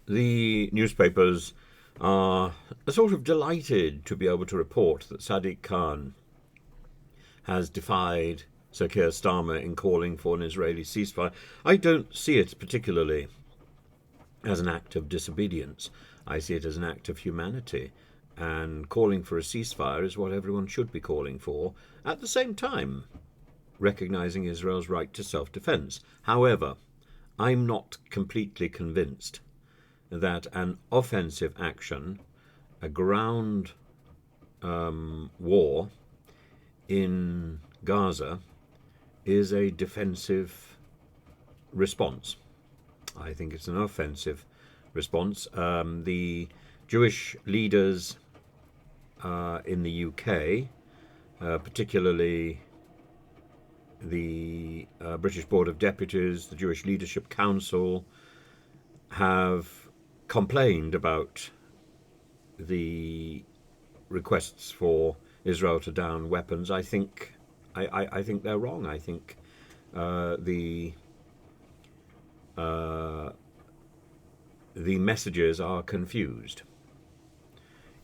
The newspapers are sort of delighted to be able to report that Sadiq Khan has defied Sir Keir Starmer in calling for an Israeli ceasefire. I don't see it particularly as an act of disobedience. I see it as an act of humanity. And calling for a ceasefire is what everyone should be calling for, at the same time recognizing Israel's right to self-defense. However, I'm not completely convinced that an offensive action, a ground war in Gaza, is a defensive response. I think it's an offensive response. The Jewish leaders in the UK, particularly the British Board of Deputies, the Jewish Leadership Council, have complained about the requests for Israel to down weapons. I think they're wrong. I think the messages are confused.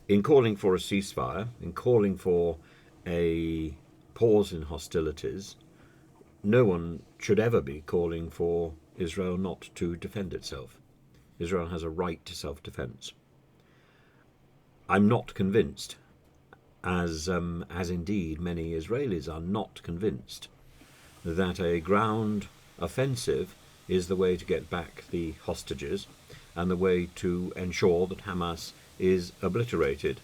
In calling for a ceasefire, in calling for a pause in hostilities, no one should ever be calling for Israel not to defend itself. Israel has a right to self-defense. I'm not convinced, as indeed many Israelis are not convinced, that a ground offensive is the way to get back the hostages and the way to ensure that Hamas is obliterated.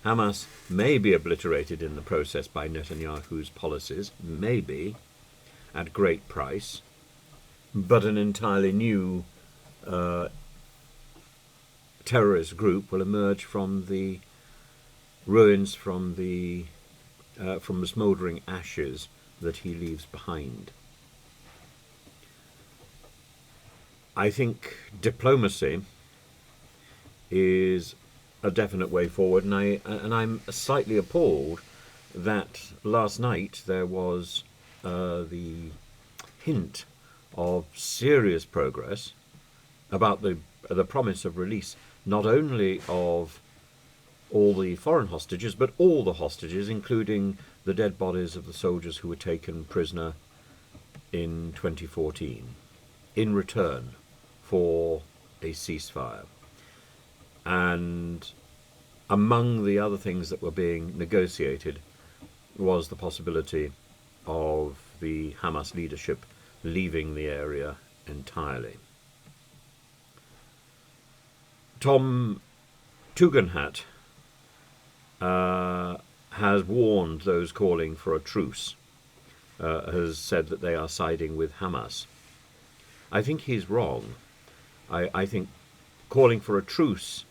Hamas may be obliterated in the process by Netanyahu's policies, maybe, at great price, but an entirely new terrorist group will emerge from the ruins, from the smouldering ashes that he leaves behind. I think diplomacy is a definite way forward, and I'm slightly appalled that last night there was the hint of serious progress about the promise of release not only of all the foreign hostages but all the hostages, including the dead bodies of the soldiers who were taken prisoner in 2014, in return for a ceasefire. And among the other things that were being negotiated was the possibility of the Hamas leadership leaving the area entirely. Tom Tugendhat has warned those calling for a truce, has said that they are siding with Hamas. I think he's wrong. I think calling for a truce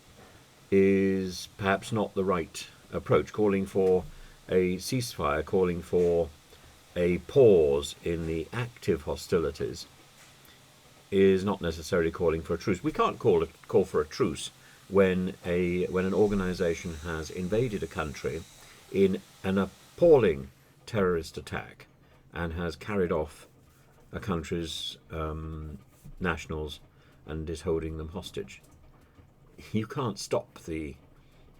is perhaps not the right approach. Calling for a ceasefire, calling for a pause in the active hostilities is not necessarily calling for a truce. We can't call for a truce when an organisation has invaded a country in an appalling terrorist attack and has carried off a country's nationals and is holding them hostage. You can't stop the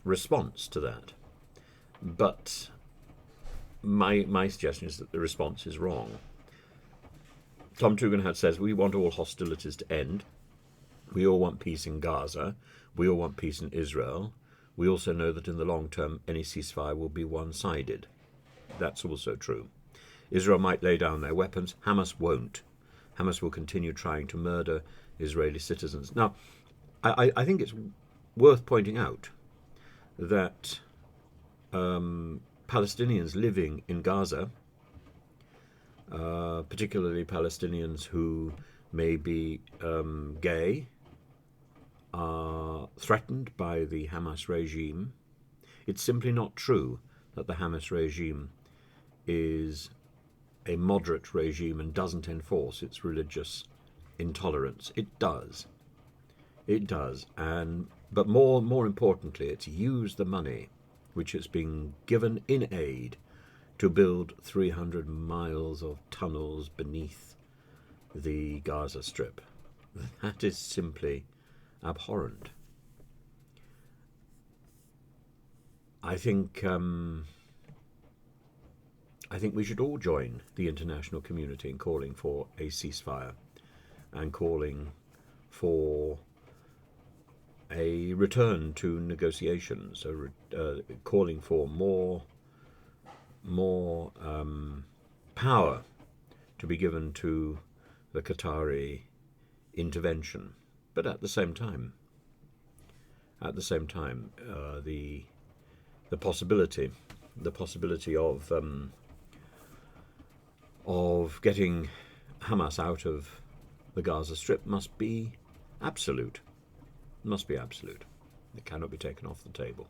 response to that. But my suggestion is that the response is wrong. Tom Tugendhat says we want all hostilities to end. We all want peace in Gaza. We all want peace in Israel. We also know that in the long term, any ceasefire will be one-sided. That's also true. Israel might lay down their weapons. Hamas won't. Hamas will continue trying to murder Israeli citizens. Now, I think it's worth pointing out that Palestinians living in Gaza, particularly Palestinians who may be gay, are threatened by the Hamas regime. It's simply not true that the Hamas regime is a moderate regime and doesn't enforce its religious intolerance. It does. It does. But more importantly, it's used the money which has been given in aid to build 300 miles of tunnels beneath the Gaza Strip. That is simply abhorrent. I think we should all join the international community in calling for a ceasefire and calling for a return to negotiations, calling for more power to be given to the Qatari intervention. But at the same time, the possibility of getting Hamas out of the Gaza Strip must be absolute. It cannot be taken off the table.